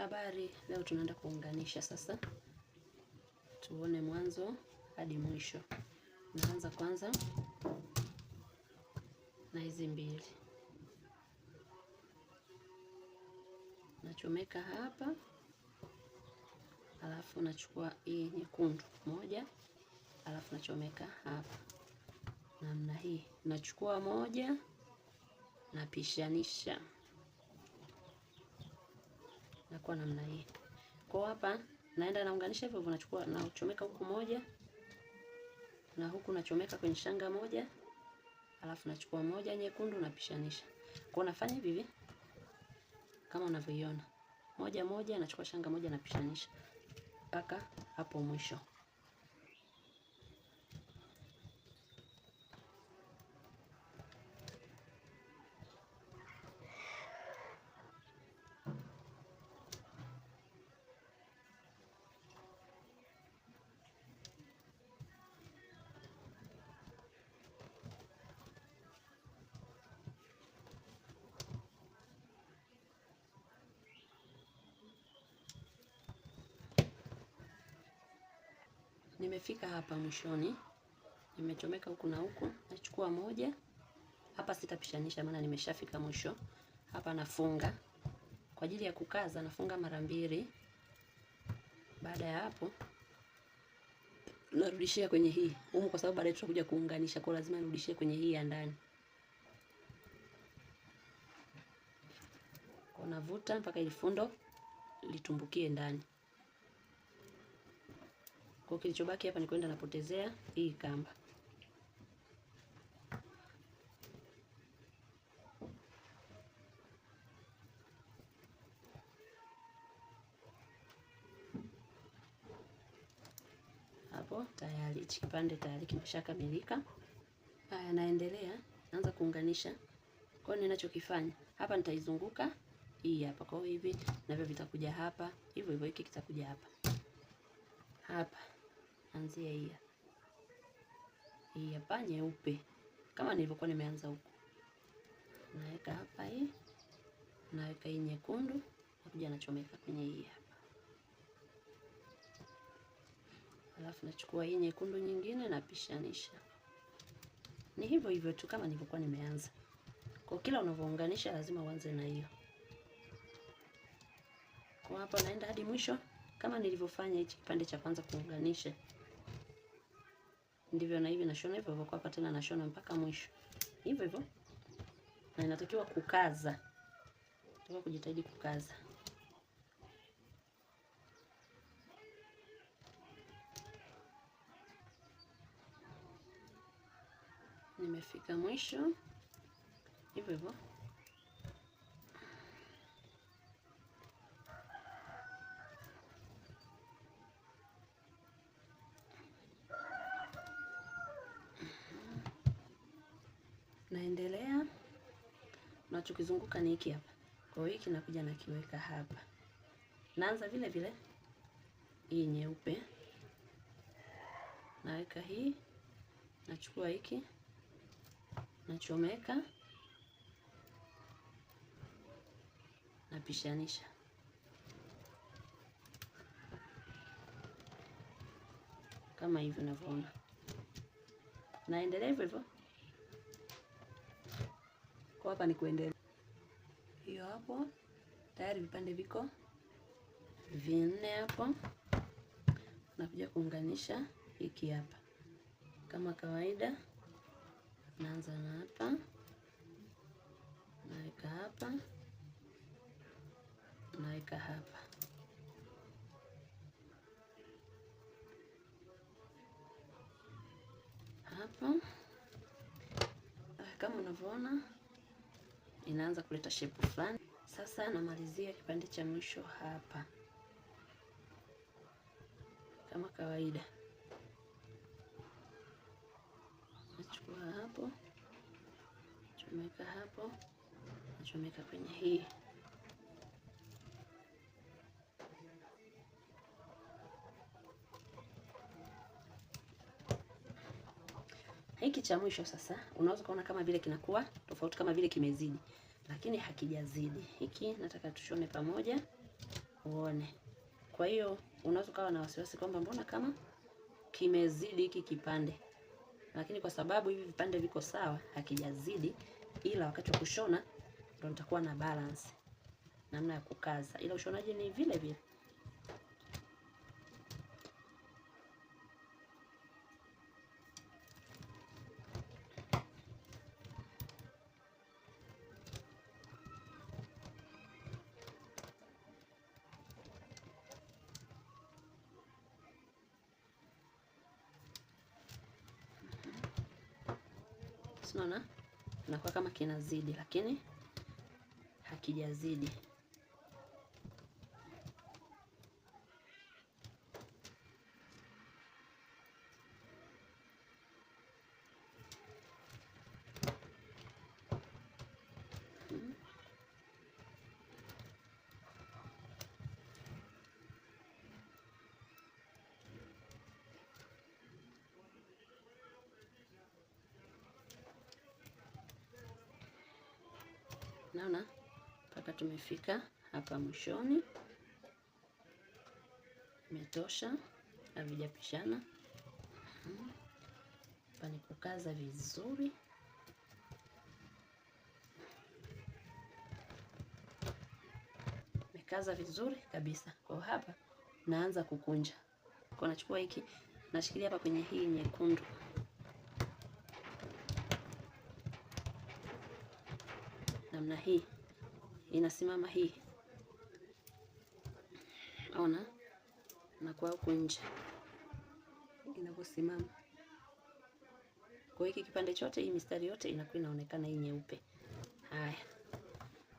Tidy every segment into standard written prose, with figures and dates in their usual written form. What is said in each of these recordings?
Habari, leo tunaenda kuunganisha sasa. Tuone mwanzo hadi mwisho. Naanza kwanza na hizi mbili. Nachomeka hapa. Alafu nachukua hii nyekundu moja. Alafu nachomeka hapa. Namna hii. Nachukua moja, napishanisha. Nakuwa namna hii. Kwa hapa naenda naunganisha hivyo, nachukua nachomeka huku moja na huku nachomeka kwenye shanga moja. Alafu nachukua moja nyekundu napishanisha. Kwa nafanya hivi kama unavyoiona. Moja moja nachukua shanga moja napishanisha mpaka hapo mwisho. Nimefika hapa mwishoni, nimechomeka huku na huku, nachukua moja. Hapa sitapishanisha maana nimeshafika mwisho. Hapa nafunga. Kwa ajili ya kukaza nafunga mara mbili. Baada ya hapo narudishia kwenye hii. Humu kwa sababu baadaye tutakuja kuunganisha, kwa lazima nirudishie kwenye hii ya ndani. Kwa navuta mpaka ili fundo litumbukie ndani. Kwa kilichobaki hapa ni kwenda napotezea hii kamba. Hapo tayari hichi kipande tayari kimeshakamilika. Haya, naendelea, naanza kuunganisha. Kwa hiyo ninachokifanya hapa, nitaizunguka hii hapa. Kwa hivi navyo vitakuja hapa, hivyo hivyo hiki kitakuja hapa. Hapa anzia hii hapa nyeupe kama nilivyokuwa nimeanza huko. Naweka hapa hii, naweka hii nyekundu, nakuja nachomeka kwenye hii hapa. Alafu nachukua hii nyekundu nyingine napishanisha. Ni hivyo hivyo tu kama nilivyokuwa nimeanza. Kwa kila unavyounganisha lazima uanze na hiyo. Kwa hapa naenda hadi mwisho kama nilivyofanya hichi kipande cha kwanza kuunganisha. Ndivyo na hivi nashona hivyo hivyo, kwa hapa tena nashona mpaka mwisho. Hivyo hivyo. Na inatakiwa kukaza. Nataka kujitahidi kukaza. Nimefika mwisho. Hivyo hivyo. Naendelea. Nachokizunguka ni hiki hapa. Kwa hiyo hiki nakuja nakiweka hapa. Naanza vile vile hii nyeupe. Naweka hii. Nachukua hiki. Nachomeka. Napishanisha. Kama hivi unavyoona. Naendelea hivyo hivyo. Kwa hapa ni kuendelea. Hiyo hapo. Tayari vipande viko vinne hapo. Nakuja kuunganisha hiki hapa. Kama kawaida. Naanza na hapa. Naweka hapa. Naweka hapa. Hapa. Kama unavyoona inaanza kuleta shape fulani. Sasa namalizia kipande cha mwisho hapa. Kama kawaida. Nachukua hapo. Chomeka hapo. Nachomeka kwenye hii. Hiki cha mwisho sasa unaweza kuona kama vile kinakuwa tofauti, kama vile kimezidi, lakini hakijazidi. Hiki nataka tushone pamoja uone. Kwa hiyo unaweza ukawa na wasiwasi kwamba mbona kama kimezidi hiki kipande, lakini kwa sababu hivi vipande viko sawa, hakijazidi, ila wakati wa kushona ndio nitakuwa na balance namna ya kukaza, ila ushonaji ni vile vile. Unaona inakuwa kama kinazidi, lakini hakijazidi. Naona mpaka tumefika hapa mwishoni, imetosha, havijapishana. Hapa ni kukaza vizuri. Mekaza vizuri kabisa. Kwa hapa naanza kukunja. Kwa nachukua hiki, nashikilia hapa kwenye hii nyekundu. Namna hii inasimama hii, ona nakuwa huku nje inavyosimama. Kwa hiki kipande chote, hii mistari yote inakuwa inaonekana hii nyeupe. Haya,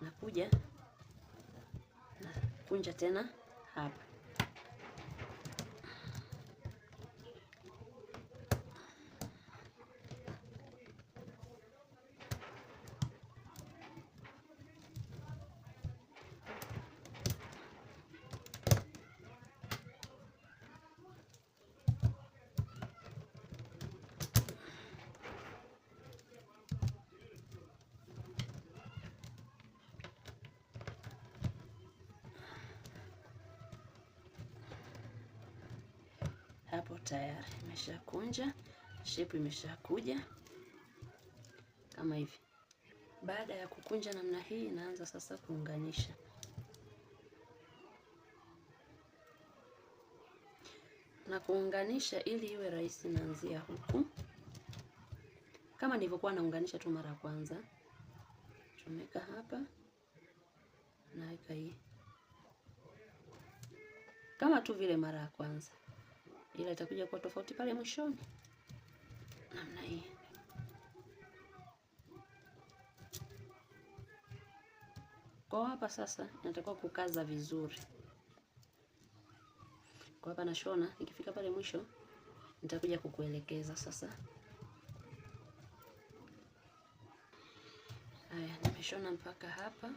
nakuja nakunja tena hapa. Hapo tayari imeshakunja, shape imeshakuja kama hivi. Baada ya kukunja namna hii, naanza sasa kuunganisha. Na kuunganisha ili iwe rahisi, naanzia huku kama nilivyokuwa naunganisha tu mara ya kwanza. Chomeka hapa, naweka hii kama tu vile mara ya kwanza, ila itakuja kuwa tofauti pale mwishoni namna hii. Kwa hapa sasa natakiwa kukaza vizuri. Kwa hapa nashona, ikifika pale mwisho nitakuja kukuelekeza sasa. Haya, nimeshona mpaka hapa.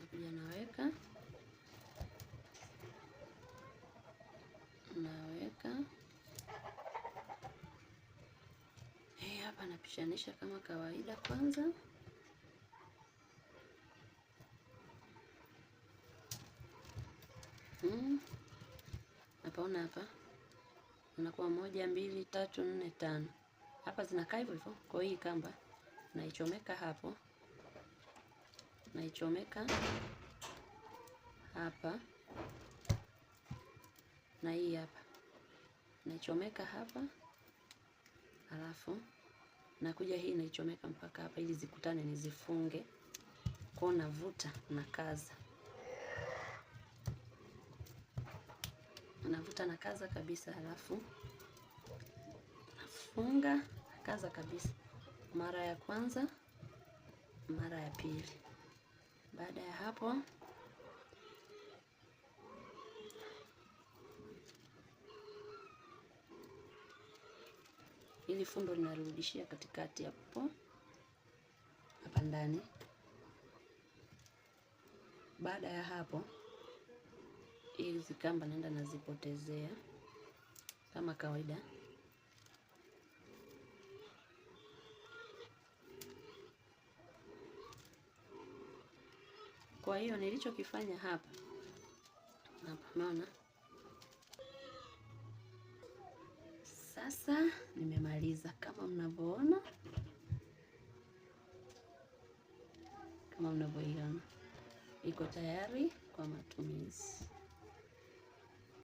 Nakuja naweka hapa, napishanisha kama kawaida kwanza. Napaona hapa unakuwa 1 2 3 4 5. Hapa zinakaa hivyo hivyo. Kwa hii kamba naichomeka hapo, naichomeka hapa, na hii hapa naichomeka hapa, alafu nakuja hii naichomeka mpaka hapa ili zikutane nizifunge. Kwa navuta na kaza, navuta na kaza kabisa, halafu nafunga kaza kabisa, mara ya kwanza, mara ya pili. Baada ya hapo ili fundo linarudishia katikati hapo hapa ndani. Baada ya hapo hizi kamba naenda nazipotezea kama kawaida. Kwa hiyo nilichokifanya hapa, umeona? Sasa nimemaliza kama mnavyoona, kama mnavyoiona iko tayari kwa matumizi.